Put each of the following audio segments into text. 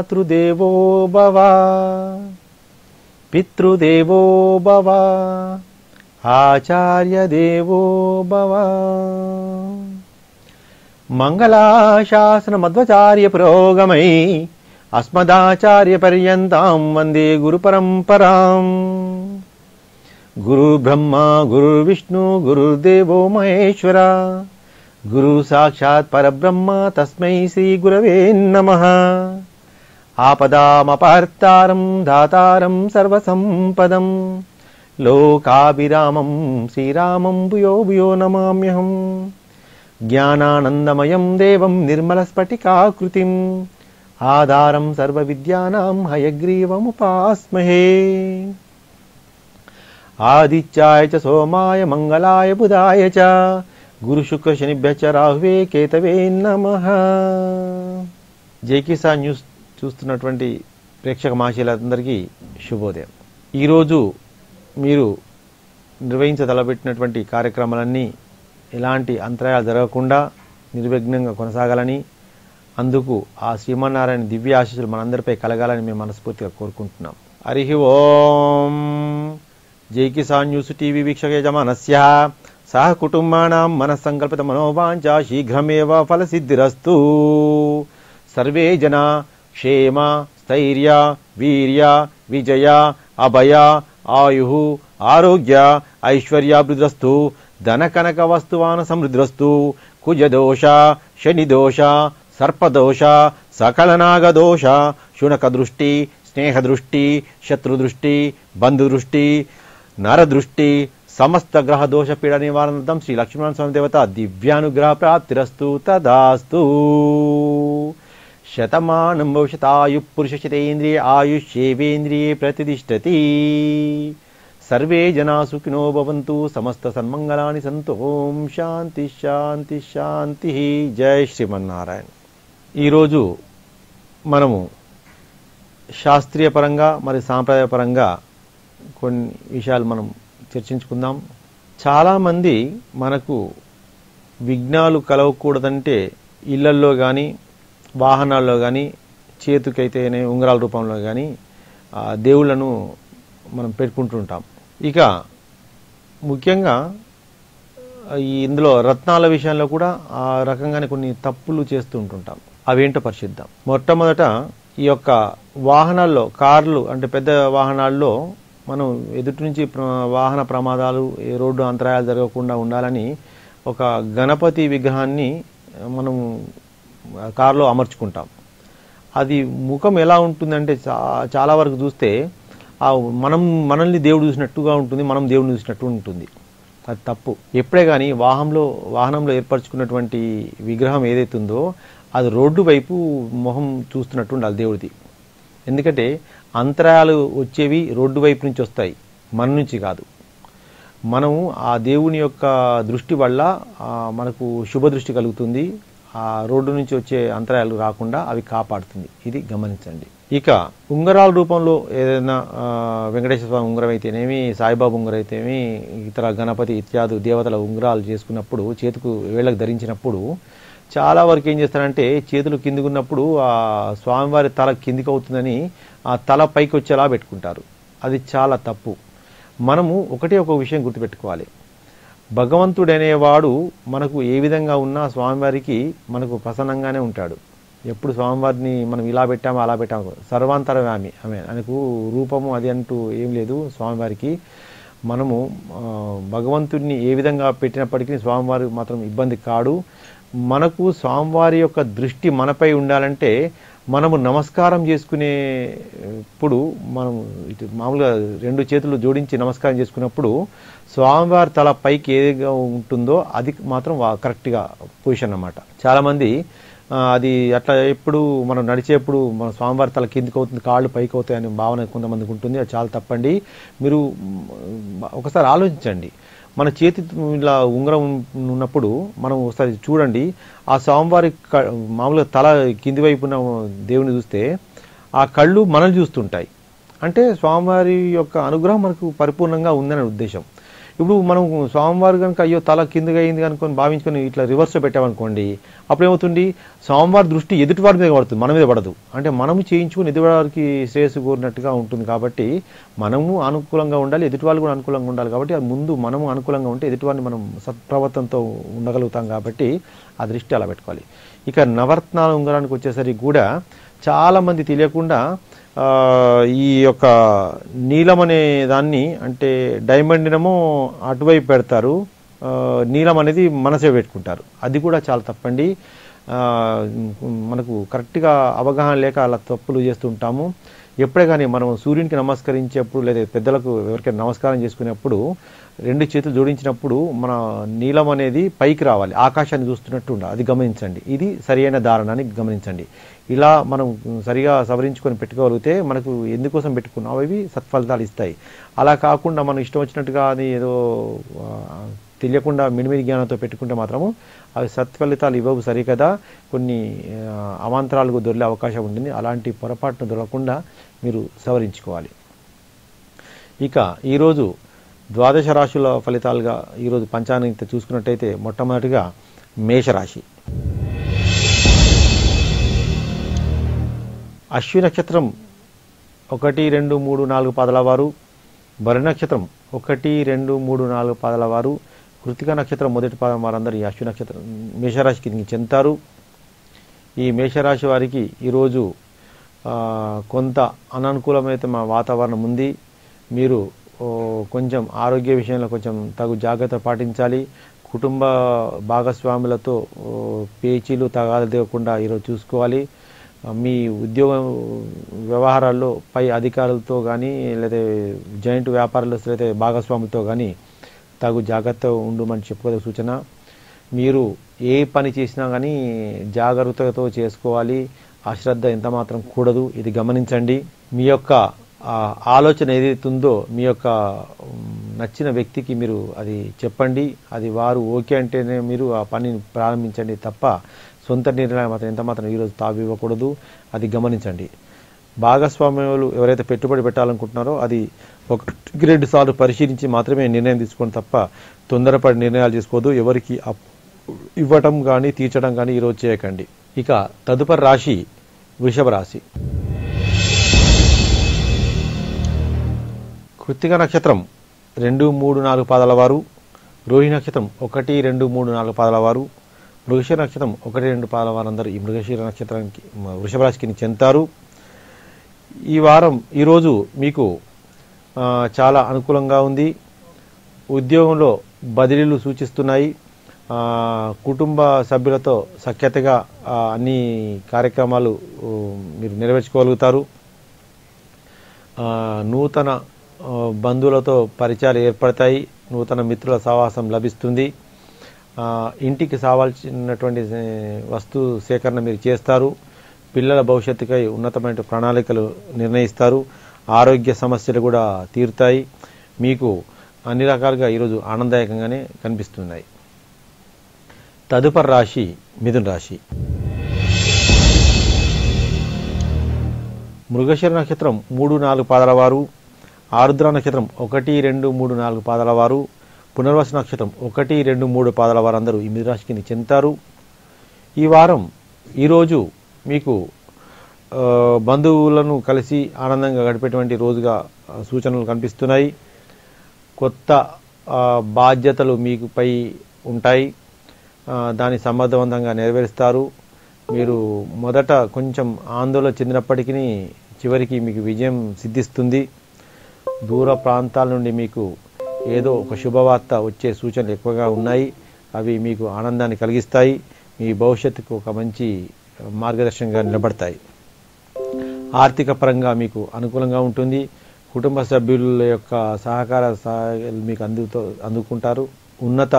మాతృదేవో భవ పితృదేవో భవ ఆచార్యదేవో భవ. మంగళాశాసనమధ్వాచార్య పురోగమై అస్మదాచార్య పర్యంతం వందే గురు పరంపరాం. గురు బ్రహ్మ గురు విష్ణు గురుదేవో మహేశ్వర గురు సాక్షాత్ పరబ్రహ్మ తస్మై శ్రీ గురవే నమః. ఆపదామపహర్తారం దాతారం సర్వసంపదం లోకాభిరామం శ్రీరామం భూయో భూయో నమామ్యహం. జ్ఞానానందమయం దేవం నిర్మలస్ఫటికాకృతిం ఆధారం సర్వవిద్యానాం హయగ్రీవముపాస్మహే. ఆదిత్యాయ చ సోమాయ మంగళాయ బుధాయ చ గురు శుక్ర శనిభ్యశ్చ రాహువే కేతవే నమః. జై కిసాన్ న్యూస్ చూస్తున్నటువంటి ప్రేక్షక మహాశయులందరికీ శుభోదయం. ఈరోజు మీరు నిర్వహించదలబెట్టినటువంటి కార్యక్రమాలన్నీ ఎలాంటి అంతరాయాలు జరగకుండా నిర్విఘ్నంగా కొనసాగాలని, అందుకు ఆ శ్రీమన్నారాయణ దివ్య ఆశీస్సులు మనందరిపై కలగాలని మేము మనస్ఫూర్తిగా కోరుకుంటున్నాం. హరి ఓం. జై కిసాన్ న్యూస్ టీవీ వీక్షక యజమానస్య సహ కుటుంబానాం మనస్సంకల్పిత మనోవాంఛ శీఘ్రమేవ ఫలసిద్ధిరస్తు. సర్వే జనా క్షేమ స్థైర్య వీర్య విజయ అభయ ఆయు ఆరోగ్య ఐశ్వర్యాభివృద్ధిరస్తు. ధన కనక వస్తువాన సమృద్ధిరస్తు. కుజదోష శనిదోష సర్పదోష సకలనాగదోష శునక దృష్టి స్నేహదృష్టి శత్రుదృష్టి బంధుదృష్టి నరదృష్టి సమస్త గ్రహ దోష పీడ నివారణార్థం శ్రీ లక్ష్మీనారాయణ స్వామి దేవత దివ్యానుగ్రహ ప్రాప్తిరస్తు తదాస్తు. శతమానం భవిష్యతాయు పురుష శతేంద్రియ ఆయుష్యేవేంద్రియే ప్రతిష్టతి. సర్వే జనా సుఖినో భవంతు సమస్త సన్మంగళాని సంతు. ఓం శాంతి శాంతి శాంతి. జై శ్రీమన్నారాయణ. ఈరోజు మనము శాస్త్రీయ పరంగా మరి సాంప్రదాయపరంగా కొన్ని విషయాలు మనం చర్చించుకుందాం. చాలామంది మనకు విఘ్నాలు కలవకూడదంటే ఇళ్లల్లో కానీ వాహనాల్లో కానీ చేతికైతేనే ఉంగరాల రూపంలో కానీ దేవుళ్లను మనం పెట్టుకుంటుంటాం. ఇక ముఖ్యంగా ఇందులో రత్నాల విషయంలో కూడా ఆ రకంగానే కొన్ని తప్పులు చేస్తూ ఉంటుంటాం. అవేంటో పరిశీలిద్దాం. మొట్టమొదట ఈ యొక్క వాహనాల్లో కార్లు అంటే పెద్ద వాహనాల్లో మనం ఎదుటి నుంచి వాహన ప్రమాదాలు రోడ్డు అంతరాయాలు జరగకుండా ఉండాలని ఒక గణపతి విగ్రహాన్ని మనం కారులో అమర్చుకుంటాం. అది ముఖం ఎలా ఉంటుందంటే చాలా వరకు చూస్తే మనల్ని దేవుడు చూసినట్టుగా ఉంటుంది, మనం దేవుడిని చూసినట్టు ఉంటుంది. అది తప్పు. ఎప్పుడే కానీ వాహనంలో ఏర్పరచుకున్నటువంటి విగ్రహం ఏదైతే ఉందో అది రోడ్డు వైపు మొహం చూస్తున్నట్టు ఉండాలి దేవుడిది. ఎందుకంటే అంతరాయాలు వచ్చేవి రోడ్డు వైపు నుంచి వస్తాయి, మన నుంచి కాదు. మనము ఆ దేవుని యొక్క దృష్టి వల్ల మనకు శుభ దృష్టి కలుగుతుంది. ఆ రోడ్డు నుంచి వచ్చే అంతరాయాలు రాకుండా అవి కాపాడుతుంది. ఇది గమనించండి. ఇక ఉంగరాల రూపంలో ఏదైనా వెంకటేశ్వర స్వామి ఉంగరం అయితేనేమి, సాయిబాబా ఉంగరం అయితేనేమి, ఇతర గణపతి ఇత్యాది దేవతల ఉంగరాలు చేసుకున్నప్పుడు చేతుకు వేళ్ళకు ధరించినప్పుడు చాలా వరకు ఏం చేస్తారంటే చేతులు కిందికున్నప్పుడు ఆ స్వామివారి తల కిందికి అవుతుందని ఆ తల పైకి వచ్చేలా పెట్టుకుంటారు. అది చాలా తప్పు. మనము ఒక విషయం గుర్తుపెట్టుకోవాలి. భగవంతుడనేవాడు మనకు ఏ విధంగా ఉన్నా స్వామివారికి మనకు ప్రసన్నంగానే ఉంటాడు. ఎప్పుడు స్వామివారిని మనం ఇలా పెట్టామో అలా పెట్టాము, సర్వాంతరవ్యామి ఆమె ఆయనకు రూపము అది అంటూ ఏం లేదు. స్వామివారికి మనము భగవంతుడిని ఏ విధంగా పెట్టినప్పటికీ స్వామివారి మాత్రం ఇబ్బంది కాడు. మనకు స్వామివారి యొక్క దృష్టి మనపై ఉండాలంటే మనము నమస్కారం చేసుకునేప్పుడు మనం ఇటు మామూలుగా రెండు చేతులు జోడించి నమస్కారం చేసుకున్నప్పుడు స్వామివారి తల పైకి ఏదిగా ఉంటుందో అది మాత్రం కరెక్ట్గా పొజిషన్ అన్నమాట. చాలామంది అది అట్లా ఎప్పుడు మనం నడిచేప్పుడు మన స్వామివారి తల కిందికి అవుతుంది, కాళ్ళు పైకి అవుతాయి అనే భావన కొంతమందికి ఉంటుంది. అది చాలా తప్పండి. మీరు ఒకసారి ఆలోచించండి. మన చేతి ఇలా ఉంగరం ఉన్నప్పుడు మనం ఒకసారి చూడండి, ఆ స్వామివారి మామూలుగా తల కింది వైపున దేవుని చూస్తే ఆ కళ్ళు మనల్ని చూస్తుంటాయి. అంటే స్వామివారి యొక్క అనుగ్రహం మనకు పరిపూర్ణంగా ఉందనే ఉద్దేశం. ఇప్పుడు మనం స్వామివారు కనుక అయ్యో తల కిందగా అయింది అనుకొని భావించుకొని ఇట్లా రివర్స్లో పెట్టామనుకోండి, అప్పుడు ఏమవుతుంది, స్వామివారి దృష్టి ఎదుటివారి మీద పడుతుంది, మన మీద పడదు. అంటే మనము చేయించుకుని ఎదుటివారికి శ్రేయస్సు కోరినట్టుగా ఉంటుంది. కాబట్టి మనము అనుకూలంగా ఉండాలి, ఎదుటివాళ్ళు కూడా అనుకూలంగా ఉండాలి. కాబట్టి అది ముందు మనము అనుకూలంగా ఉంటే ఎదుటివారిని మనం సత్ప్రవర్తనతో ఉండగలుగుతాం. కాబట్టి ఆ దృష్టి అలా పెట్టుకోవాలి. ఇక నవరత్నాల ఉంగరానికి వచ్చేసరికి కూడా చాలామంది తెలియకుండా ఈ యొక్క నీలం అనే దాన్ని, అంటే డైమండ్నేమో అటువైపు పెడతారు, నీలం అనేది మనసే పెట్టుకుంటారు. అది కూడా చాలా తప్పండి. మనకు కరెక్ట్గా అవగాహన లేక అలా తప్పులు చేస్తుంటాము. ఎప్పుడే కానీ మనం సూర్యునికి నమస్కరించేప్పుడు లేదా పెద్దలకు ఎవరికైనా నమస్కారం చేసుకునేప్పుడు 2 చేతులు జోడించినప్పుడు మన నీలం అనేది పైకి రావాలి, ఆకాశాన్ని చూస్తున్నట్టు ఉండాలి. అది గమనించండి. ఇది సరైన ధారణ అని గమనించండి. ఇలా మనం సరిగా సవరించుకొని పెట్టుకోగలిగితే మనకు ఎందుకోసం పెట్టుకున్నాం అవి సత్ఫలితాలు ఇస్తాయి. అలా కాకుండా మనం ఇష్టం వచ్చినట్టుగా అది ఏదో తెలియకుండా మిడిమిడి జ్ఞానంతో పెట్టుకుంటే మాత్రము అవి సత్ఫలితాలు ఇవ్వవు. సరికదా, కొన్ని అవాంతరాలకు దొరికే అవకాశం ఉంటుంది. అలాంటి పొరపాటును దొరకకుండా మీరు సవరించుకోవాలి. ఇక ఈరోజు ద్వాదశ రాశుల ఫలితాలుగా ఈరోజు పంచాంగం చూసుకున్నట్టయితే మొట్టమొదటిగా మేషరాశి. అశ్వి నక్షత్రం 1, 2, 3, 4 పాదాల వారు, భరణి నక్షత్రం 1, 2, 3, 4 పాదాల వారు, కృతిక నక్షత్రం మొదటి పాదం వారందరూ ఈ అశ్వి నక్షత్రం మేషరాశికి చెందుతారు. ఈ మేషరాశి వారికి ఈరోజు కొంత అననుకూలమైన వాతావరణం ఉంది. మీరు కొంచెం ఆరోగ్య విషయంలో కొంచెం తగు జాగ్రత్త పాటించాలి. కుటుంబ భాగస్వాములతో పేచీలు తగాదాలు లేకుండా ఈరోజు చూసుకోవాలి. మీ ఉద్యోగ వ్యవహారాల్లో పై అధికారులతో కానీ లేదా జాయింట్ వ్యాపారాలు లేదా భాగస్వాములతో కానీ తగు జాగ్రత్త ఉండమని చెప్పుకోదగ్గ సూచన. మీరు ఏ పని చేసినా కానీ జాగ్రత్తతో చేసుకోవాలి. అశ్రద్ధ ఎంత మాత్రం కూడదు, ఇది గమనించండి. మీ యొక్క ఆలోచన ఏదైతుందో మీ యొక్క నచ్చిన వ్యక్తికి మీరు అది చెప్పండి. అది వారు ఓకే అంటేనే మీరు ఆ పనిని ప్రారంభించండి తప్ప సొంత నిర్ణయం మాత్రం ఎంత మాత్రం ఈరోజు తావివ్వకూడదు, అది గమనించండి. భాగస్వామ్యాలు ఎవరైతే పెట్టుబడి పెట్టాలనుకుంటున్నారో అది 1-2 సార్లు పరిశీలించి మాత్రమే నిర్ణయం తీసుకోండి తప్ప తొందరపడి నిర్ణయాలు తీసుకోవద్దు. ఎవరికి ఇవ్వటం కానీ తీర్చడం కానీ ఈరోజు చేయకండి. ఇక తదుపరి రాశి వృషభ రాశి. కృత్తిక నక్షత్రం 2, 3, 4 పాదాల వారు, రోహిణి నక్షత్రం 1, 2, 3, 4 పాదాల వారు, మృగశిర నక్షత్రం 1, 2 పాదాల వారందరూ ఈ మృగశిర నక్షత్రానికి వృషభ రాశికి చెందుతారు. ఈ వారం ఈరోజు మీకు చాలా అనుకూలంగా ఉంది. ఉద్యోగంలో బదిలీలు సూచిస్తున్నాయి. కుటుంబ సభ్యులతో సఖ్యతగా అన్ని కార్యక్రమాలు మీరు నెరవేర్చుకోగలుగుతారు. నూతన బంధువులతో పరిచయాలు ఏర్పడతాయి. నూతన మిత్రుల సహవాసం లభిస్తుంది. ఇంటికి కావాల్సినటువంటి వస్తు సేకరణ మీరు చేస్తారు. పిల్లల భవిష్యత్తుకై ఉన్నతమైన ప్రణాళికలు నిర్ణయిస్తారు. ఆరోగ్య సమస్యలు కూడా తీరుతాయి. మీకు అన్ని రకాలుగా ఈరోజు ఆనందదాయకంగానే కనిపిస్తున్నాయి. తదుపరి రాశి మిథున రాశి. మృగశిర నక్షత్రం 3, 4 పాదాల వారు, ఆరుద్ర నక్షత్రం 1, 2, 3, 4 పాదాల వారు, పునర్వసు నక్షత్రం 1, 2, 3 పాదాల వారందరూ ఈ మిథున రాశికి చెందుతారు. ఈ వారం ఈరోజు మీకు బంధువులను కలిసి ఆనందంగా గడిపేటువంటి రోజుగా సూచనలు కనిపిస్తున్నాయి. కొత్త బాధ్యతలు మీకుపై ఉంటాయి. దాన్ని సమర్థవంతంగా నెరవేరుస్తారు. మీరు మొదట కొంచెం ఆందోళన చెందినప్పటికీ చివరికి మీకు విజయం సిద్ధిస్తుంది. దూర ప్రాంతాల నుండి మీకు ఏదో ఒక శుభవార్త వచ్చే సూచనలు ఎక్కువగా ఉన్నాయి. అవి మీకు ఆనందాన్ని కలిగిస్తాయి. మీ భవిష్యత్తుకు ఒక మంచి మార్గదర్శకంగా నిలబడతాయి. ఆర్థిక పరంగా మీకు అనుకూలంగా ఉంటుంది. కుటుంబ సభ్యుల యొక్క సహకార మీకు అందుకుంటారు. ఉన్నత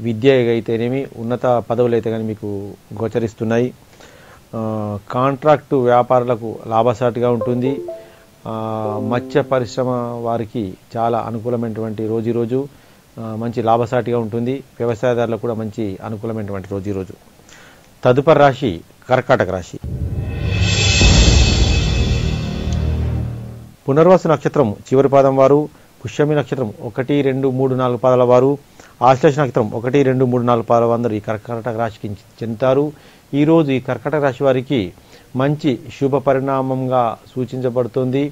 విద్య అయితేనేమి, ఉన్నత పదవులు అయితే కానీ మీకు గోచరిస్తున్నాయి. కాంట్రాక్టు వ్యాపారులకు లాభసాటిగా ఉంటుంది. మత్స్య పరిశ్రమ వారికి చాలా అనుకూలమైనటువంటి రోజు మంచి లాభసాటిగా ఉంటుంది. వ్యవసాయదారులకు కూడా మంచి అనుకూలమైనటువంటి రోజు. తదుపరి రాశి కర్కాటక రాశి. పునర్వసు నక్షత్రం చివరి పాదం వారు, పుష్యమి నక్షత్రం 1, 2, 3, 4 పాదాల వారు, ఆశ్లేష నక్షత్రం 1, 2, 3, 4 పాదాల వారందరూ ఈ కర్కాటక రాశికి చెందుతారు. ఈరోజు ఈ కర్కాటక రాశి వారికి మంచి శుభ పరిణామంగా సూచించబడుతుంది.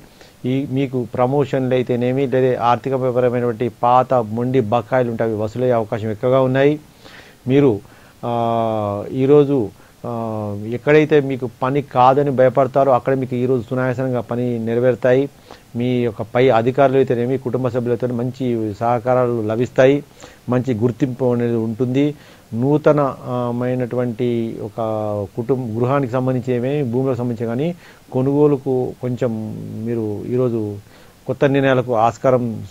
మీకు ప్రమోషన్లు అయితేనేమి లేదా ఆర్థికపరమైనటువంటి పాత మొండి బకాయిలు ఉంటే అవి వసూలయ్యే అవకాశం ఎక్కువగా ఉన్నాయి. మీరు ఈరోజు ఎక్కడైతే మీకు పని కాదని భయపడతారో అక్కడ మీకు ఈరోజు సునాయాసంగా పని నెరవేరుతాయి. మీ యొక్క పై అధికారులు అయితేనేమి కుటుంబ సభ్యులతో మంచి సహకారాలు లభిస్తాయి. మంచి గుర్తింపు అనేది ఉంటుంది. నూతనమైనటువంటి ఒక గృహానికి సంబంధించి భూములకు సంబంధించి కానీ కొనుగోలుకు కొంచెం మీరు ఈరోజు కొత్త నిర్ణయాలకు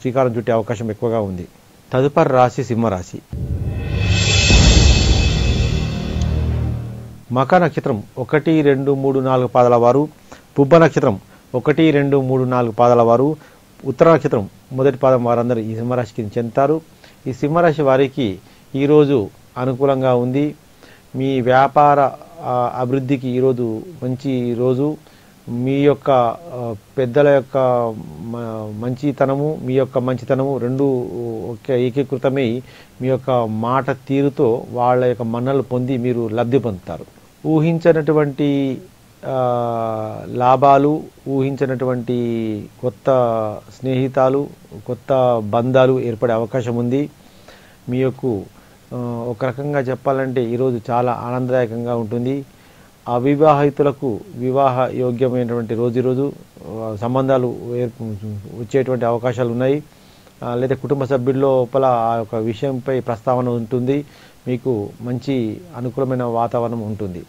శ్రీకారం చుట్టే అవకాశం ఎక్కువగా ఉంది. తదుపరి రాశి సింహరాశి. మఖ నక్షత్రం 1, 2, 3, 4 పాదాల వారు, పుబ్బ నక్షత్రం 1, 2, 3, 4 పాదాల వారు, ఉత్తర నక్షత్రం మొదటి పాదం వారందరూ ఈ సింహరాశికి చెందుతారు. ఈ సింహరాశి వారికి ఈరోజు అనుకూలంగా ఉంది. మీ వ్యాపార అభివృద్ధికి ఈరోజు మంచి రోజు. మీ యొక్క పెద్దల యొక్క మంచితనము, మీ యొక్క మంచితనము రెండు ఏకీకృతమై మీ యొక్క మాట తీరుతో వాళ్ళ యొక్క మన్నలు పొంది మీరు లబ్ధి పొందుతారు. ఊహించినటువంటి లాభాలు, ఊహించినటువంటి కొత్త స్నేహితాలు, కొత్త బంధాలు ఏర్పడే అవకాశం ఉంది. మీ యొక్క ఒక రకంగా చెప్పాలంటే ఈరోజు చాలా ఆనందదాయకంగా ఉంటుంది. అవివాహితులకు వివాహ యోగ్యమైనటువంటి ఈరోజు సంబంధాలు వచ్చేటువంటి అవకాశాలు ఉన్నాయి. లేదా కుటుంబ సభ్యుల లోపల ఆ యొక్క విషయంపై ప్రస్తావన ఉంటుంది. మీకు మంచి అనుకూలమైన వాతావరణం ఉంటుంది.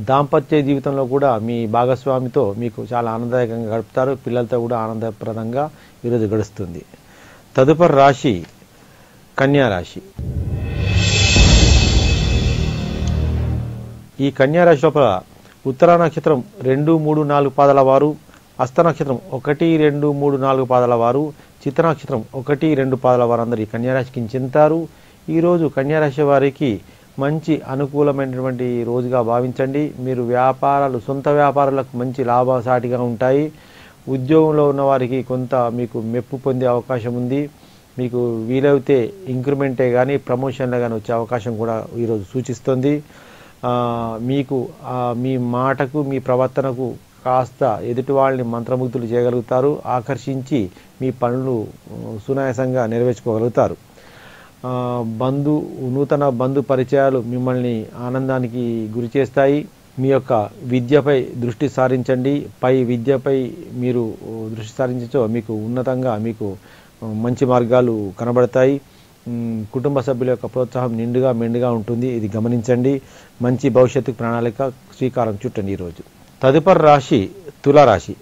దాంపత్య జీవితంలో కూడా మీ భాగస్వామితో మీకు చాలా ఆనందదాయకంగా గడుపుతారు. పిల్లలతో కూడా ఆనందప్రదంగా ఈరోజు గడుస్తుంది. తదుపరి రాశి కన్యా రాశి. ఈ కన్యా రాశి లోపల ఉత్తర నక్షత్రం 2, 3, 4 పాదాల వారు, హస్త నక్షత్రం 1, 2, 3, 4 పాదాల వారు, చిత్త నక్షత్రం 1, 2 పాదాల వారు అందరూ ఈ కన్యారాశికి చెందుతారు. ఈరోజు కన్యారాశి వారికి మంచి అనుకూలమైనటువంటి రోజుగా భావించండి. మీరు సొంత వ్యాపారాలకు మంచి లాభసాటిగా ఉంటాయి. ఉద్యోగంలో ఉన్న వారికి కొంత మీకు మెప్పు పొందే అవకాశం ఉంది. మీకు వీలైతే ఇంక్రిమెంటే కానీ ప్రమోషన్లే కానీ వచ్చే అవకాశం కూడా ఈరోజు సూచిస్తుంది. మీకు మీ మాటకు, మీ ప్రవర్తనకు కాస్త ఎదుటి వాళ్ళని మంత్రముగ్ధులు చేయగలుగుతారు. ఆకర్షించి మీ పనులు సునాయాసంగా నెరవేర్చుకోగలుగుతారు. నూతన బంధు పరిచయాలు మిమ్మల్ని ఆనందానికి గురి చేస్తాయి. మీ యొక్క విద్యపై దృష్టి సారించండి. పై విద్యపై మీరు దృష్టి సారించో మీకు ఉన్నతంగా మీకు మంచి మార్గాలు కనబడతాయి. కుటుంబ సభ్యుల యొక్క ప్రోత్సాహం నిండుగా మెండుగా ఉంటుంది. ఇది గమనించండి. మంచి భవిష్యత్తు ప్రణాళిక శ్రీకారం చుట్టండి ఈరోజు. తదుపరి రాశి తులారాశి.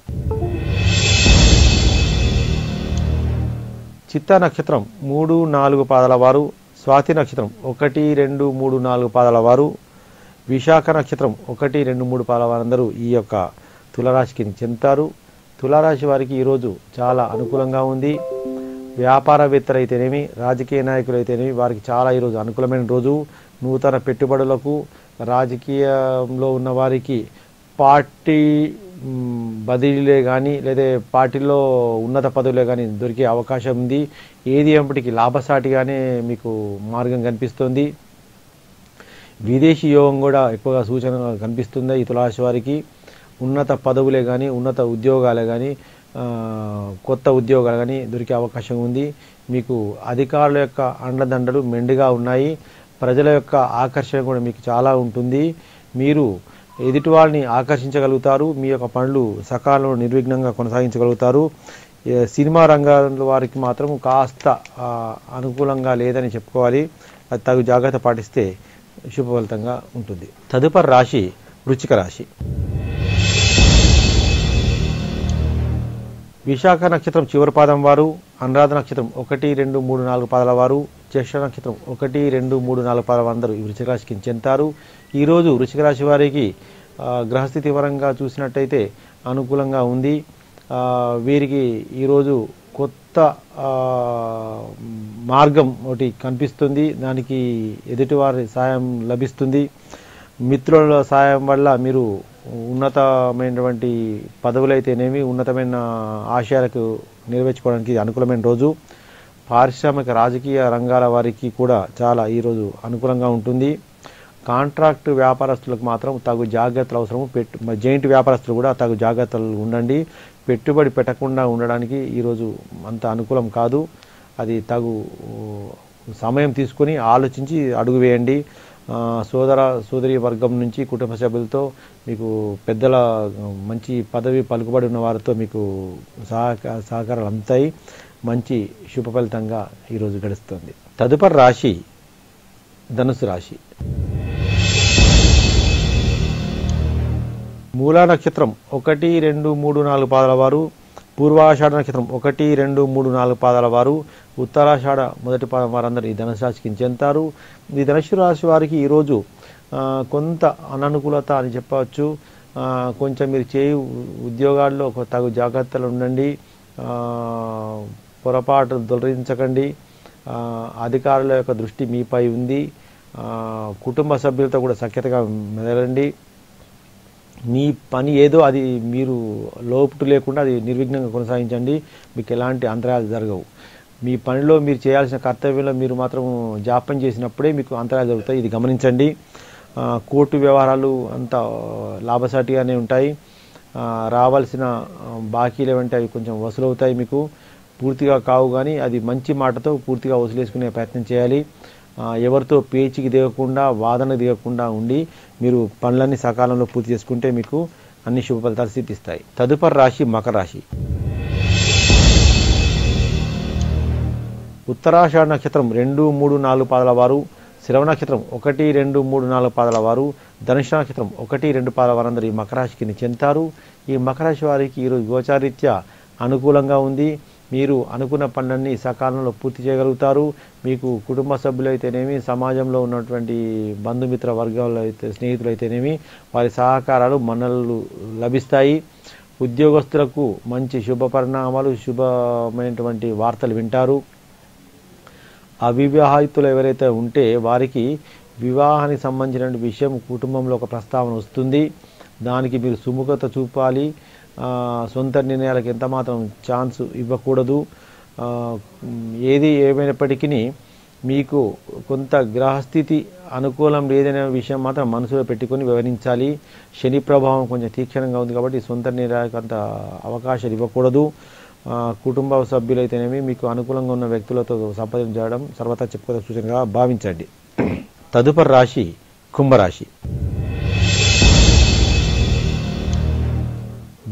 చిత్తా నక్షత్రం 3, 4 పాదాల వారు, స్వాతి నక్షత్రం 1, 2, 3, 4 పాదాల వారు, విశాఖ నక్షత్రం 1, 2, 3 పాదాల వారందరూ ఈ యొక్క తులారాశికి చెందుతారు. తులారాశి వారికి ఈరోజు చాలా అనుకూలంగా ఉంది. వ్యాపారవేత్తలు అయితేనేమి, రాజకీయ నాయకులు అయితేనేమి వారికి చాలా ఈరోజు అనుకూలమైన రోజు. నూతన పెట్టుబడులకు, రాజకీయంలో ఉన్న వారికి పార్టీ బదిలీలే కానీ లేదా పార్టీలో ఉన్నత పదవులే కానీ దొరికే అవకాశం ఉంది. ఏది ఏమిటికి లాభసాటిగానే మీకు మార్గం కనిపిస్తుంది. విదేశీ యోగం కూడా ఎక్కువగా సూచన కనిపిస్తుంది. ఈ తులారాశి వారికి ఉన్నత పదవులే కానీ, ఉన్నత ఉద్యోగాలే కానీ, కొత్త ఉద్యోగాలు కానీ దొరికే అవకాశం ఉంది. మీకు అధికారుల యొక్క అండదండలు మెండుగా ఉన్నాయి. ప్రజల యొక్క ఆకర్షణ కూడా మీకు చాలా ఉంటుంది. మీరు ఎదుటి వాళ్ళని ఆకర్షించగలుగుతారు. మీ యొక్క పనులు సకాలంలో నిర్విఘ్నంగా కొనసాగించగలుగుతారు. సినిమా రంగాల వారికి మాత్రం కాస్త అనుకూలంగా లేదని చెప్పుకోవాలి. అది తగు జాగ్రత్త పాటిస్తే శుభఫలితంగా ఉంటుంది. తదుపరి రాశి వృశ్చిక రాశి. విశాఖ నక్షత్రం చివరి పాదం వారు, అనురాధ నక్షత్రం 1, 2, 3, 4 పాదాల వారు, జ్యేష్ఠ నక్షత్రం 1, 2, 3, 4 పాదాల అందరూ ఈ వృశ్చిక రాశికి చెందుతారు. ఈరోజు వృశ్చిక రాశి వారికి గ్రహస్థితి పరంగా చూసినట్టయితే అనుకూలంగా ఉంది. వీరికి ఈరోజు కొత్త మార్గం ఒకటి కనిపిస్తుంది. దానికి ఎదుటివారి సాయం లభిస్తుంది. మిత్రుల సాయం వల్ల మీరు ఉన్నతమైనటువంటి పదవులైతేనేమి, ఉన్నతమైన ఆశయాలకు నెరవేర్చుకోవడానికి అనుకూలమైన రోజు. పారిశ్రామిక రాజకీయ రంగాల వారికి కూడా చాలా ఈరోజు అనుకూలంగా ఉంటుంది. కాంట్రాక్ట్ వ్యాపారస్తులకు మాత్రం తగు జాగ్రత్తలు అవసరము. జైంట్ వ్యాపారస్తులు కూడా తగు జాగ్రత్తలు ఉండండి. పెట్టుబడి పెట్టకుండా ఉండడానికి ఈరోజు అంత అనుకూలం కాదు. అది తగు సమయం తీసుకొని ఆలోచించి అడుగు వేయండి. సోదరి వర్గం నుంచి కుటుంబ సభ్యులతో మీకు పెద్దల మంచి పదవి పలుకుబడి ఉన్న వారితో మీకు సహకారాలు అందుతాయి. మంచి శుభ ఫలితంగా ఈరోజు గడుస్తుంది. తదుపరి రాశి ధనుసు రాశి. మూలా నక్షత్రం 1, 2, 3, 4 పాదాల వారు, పూర్వాషాఢ నక్షత్రం 1, 2, 3, 4 పాదాల వారు, ఉత్తరాషాఢ మొదటి పాదం వారందరూ ఈ ధనుసు రాశికి చెందుతారు. ఈ ధనుసు రాశి వారికి ఈరోజు కొంత అననుకూలత అని చెప్పవచ్చు. కొంచెం మీరు ఉద్యోగాల్లో ఒక తగు జాగ్రత్తలు ఉండండి. పొరపాటు దొరించకండి. అధికారుల యొక్క దృష్టి మీపై ఉంది. కుటుంబ సభ్యులతో కూడా సఖ్యతగా మెదలండి. మీ పని ఏదో అది మీరు లోటు లేకుండా అది నిర్విఘ్నంగా కొనసాగించండి. మీకు ఎలాంటి అంతరాయాలు జరగవు. మీ పనిలో మీరు చేయాల్సిన కర్తవ్యంలో మీరు మాత్రం జాప్యం చేసినప్పుడే మీకు అంతరాయాలు జరుగుతాయి. ఇది గమనించండి. కోర్టు వ్యవహారాలు అంత లాభసాటిగానే ఉంటాయి. రావాల్సిన బాకీలు ఏమంటే అవి కొంచెం వసూలవుతాయి. మీకు పూర్తిగా కావు, కానీ అది మంచి మాటతో పూర్తిగా వసూలేసుకునే ప్రయత్నం చేయాలి. ఎవరితో పేచికి దిగకుండా, వాదన దిగకుండా ఉండి మీరు పనులన్నీ సకాలంలో పూర్తి చేసుకుంటే మీకు అన్ని శుభ ఫలితాలు సిద్ధిస్తాయి. తదుపరి రాశి మకర రాశి. ఉత్తరాషాఢ నక్షత్రం 2, 3, 4 పాదాల వారు, శ్రవణ నక్షత్రం 1, 2, 3, 4 పాదాల వారు, ధనుష నక్షత్రం 1, 2 పాదాల వారందరూ ఈ మకర రాశికి చెందుతారు. ఈ మకర రాశి వారికి ఈరోజు గోచారీత్యా అనుకూలంగా ఉంది. మీరు అనుకున్న పనులన్నీ సకాలంలో పూర్తి చేయగలుగుతారు. మీకు కుటుంబ సభ్యులైతేనేమి, సమాజంలో ఉన్నటువంటి బంధుమిత్ర వర్గాలు అయితే, స్నేహితులైతేనేమి, వారి సహకారాలు మన్ననలు లభిస్తాయి. ఉద్యోగస్తులకు మంచి శుభ పరిణామాలు, శుభమైనటువంటి వార్తలు వింటారు. అవివాహితులు ఎవరైతే ఉంటే వారికి వివాహానికి సంబంధించిన విషయం కుటుంబంలో ఒక ప్రస్తావన వస్తుంది. దానికి మీరు సుముఖత చూపాలి. సొంత నిర్ణయాలకు ఎంత మాత్రం ఛాన్స్ ఇవ్వకూడదు. ఏది ఏమైనప్పటికీ మీకు కొంత గ్రహస్థితి అనుకూలం లేదనే విషయం మాత్రం మనసులో పెట్టుకొని వివరించాలి. శని ప్రభావం కొంచెం తీక్షణంగా ఉంది కాబట్టి సొంత నిర్ణయాలకు అంత అవకాశాలు ఇవ్వకూడదు. కుటుంబ సభ్యులైతేనేమి మీకు అనుకూలంగా ఉన్న వ్యక్తులతో సంప్రదించడం సర్వతా చెప్పుకోదగ్గ సూచనగా భావించండి. తదుపరి రాశి కుంభరాశి.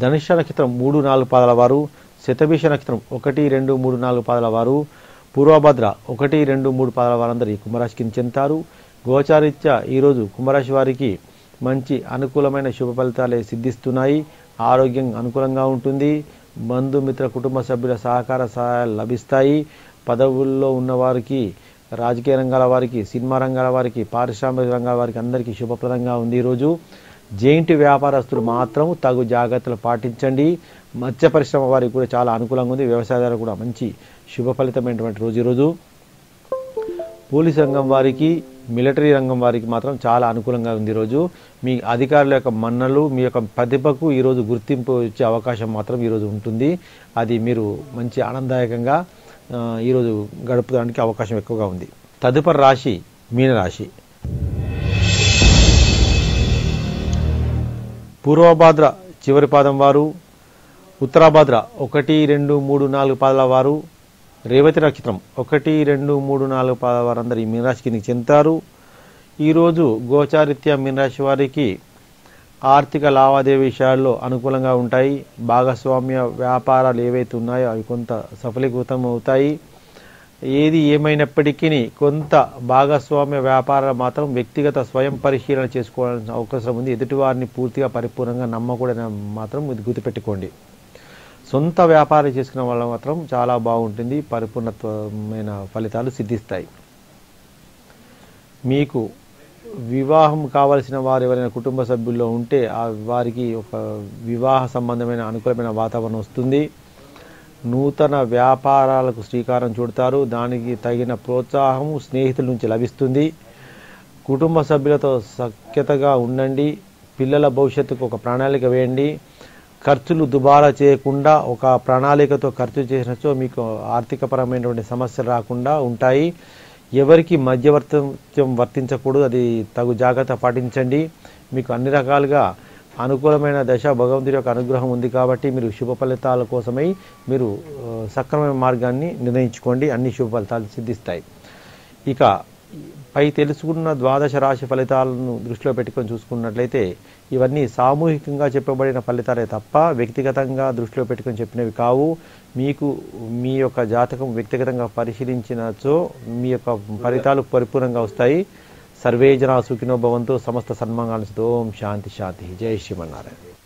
ధనుష నక్షత్రం 3, 4 పాదాల వారు, శతభిష నక్షత్రం 1, 2, 3, 4 పాదాల వారు, పూర్వభద్ర 1, 2, 3 పాదాల వారందరూ ఈ కుంభరాశికి చెందుతారు. గోచారీత్యా ఈరోజు కుంభరాశి వారికి మంచి అనుకూలమైన శుభ ఫలితాలే సిద్ధిస్తున్నాయి. ఆరోగ్యం అనుకూలంగా ఉంటుంది. బంధుమిత్ర కుటుంబ సభ్యుల సహాయాలు లభిస్తాయి. పదవుల్లో ఉన్నవారికి, రాజకీయ రంగాల వారికి, సినిమా రంగాల వారికి, పారిశ్రామిక రంగాల వారికి అందరికీ శుభప్రదంగా ఉంది. ఈరోజు జైంట్ వ్యాపారస్తులు మాత్రం తగు జాగ్రత్తలు పాటించండి. మత్స్య పరిశ్రమ వారికి కూడా చాలా అనుకూలంగా ఉంది. వ్యవసాయదారులు కూడా మంచి శుభ ఫలితమైనటువంటి రోజు ఈరోజు. పోలీస్ రంగం వారికి, మిలిటరీ రంగం వారికి మాత్రం చాలా అనుకూలంగా ఉంది ఈరోజు. మీ అధికారుల యొక్క మన్నలు, మీ యొక్క ప్రతిభకు ఈరోజు గుర్తింపు ఇచ్చే అవకాశం మాత్రం ఈరోజు ఉంటుంది. అది మీరు మంచి ఆనందదాయకంగా ఈరోజు గడపడానికి అవకాశం ఎక్కువగా ఉంది. తదుపరి రాశి మీనరాశి. పూర్వభాద్ర చివరి పాదం వారు, ఉత్తరాభాద్ర 1, 2, 3, 4 పాదాల వారు, రేవతి నక్షత్రం 1, 2, 3, 4 పాదాల వారందరూ ఈ మీనరాశి కిందకి చెందుతారు. ఈరోజు గోచారీత్యా మీనరాశి వారికి ఆర్థిక లావాదేవీ విషయాల్లో అనుకూలంగా ఉంటాయి. భాగస్వామ్య వ్యాపారాలు ఏవైతే ఉన్నాయో అవి కొంత సఫలీకృతం అవుతాయి. ఏది ఏమైనప్పటికీ కొంత భాగస్వామ్య వ్యాపారాలు మాత్రం వ్యక్తిగత స్వయం పరిశీలన చేసుకోవాల్సిన అవకాశం ఉంది. ఎదుటివారిని పూర్తిగా పరిపూర్ణంగా నమ్మకూడదని మాత్రం ఇది గుర్తుపెట్టుకోండి. సొంత వ్యాపారం చేసుకున్న వాళ్ళ మాత్రం చాలా బాగుంటుంది. పరిపూర్ణత్వమైన ఫలితాలు సిద్ధిస్తాయి. మీకు వివాహం కావలసిన వారు ఎవరైనా కుటుంబ సభ్యుల్లో ఉంటే వారికి ఒక వివాహ సంబంధమైన అనుకూలమైన వాతావరణం వస్తుంది. నూతన వ్యాపారాలకు శ్రీకారం చుడతారు. దానికి తగిన ప్రోత్సాహం స్నేహితుల నుంచి లభిస్తుంది. కుటుంబ సభ్యులతో సఖ్యతగా ఉండండి. పిల్లల భవిష్యత్తుకు ఒక ప్రణాళిక వేయండి. ఖర్చులు దుబారా చేయకుండా ఒక ప్రణాళికతో ఖర్చు చేసినచో మీకు ఆర్థికపరమైనటువంటి సమస్యలు రాకుండా ఉంటాయి. ఎవరికి మధ్యవర్తిత్వం వర్తించకూడదు, అది తగు జాగ్రత్త పాటించండి. మీకు అన్ని రకాలుగా అనుకూలమైన దశ భగవంతుడి యొక్క అనుగ్రహం ఉంది కాబట్టి మీరు శుభ ఫలితాల కోసమై మీరు సక్రమైన మార్గాన్ని నిర్ణయించుకోండి, అన్ని శుభ ఫలితాలు సిద్ధిస్తాయి. ఇక పై తెలుసుకున్న ద్వాదశ రాశి ఫలితాలను దృష్టిలో పెట్టుకొని చూసుకున్నట్లయితే ఇవన్నీ సామూహికంగా చెప్పబడిన ఫలితాలే తప్ప వ్యక్తిగతంగా దృష్టిలో పెట్టుకొని చెప్పినవి కావు. మీకు మీ యొక్క జాతకం వ్యక్తిగతంగా పరిశీలించినచో మీ యొక్క ఫలితాలు పరిపూర్ణంగా వస్తాయి. సర్వే జనా సుఖినో భవంతు. సమస్త సన్మంగళాలు. ఓం శాంతి శాంతి. జై శ్రీమన్నారాయణ.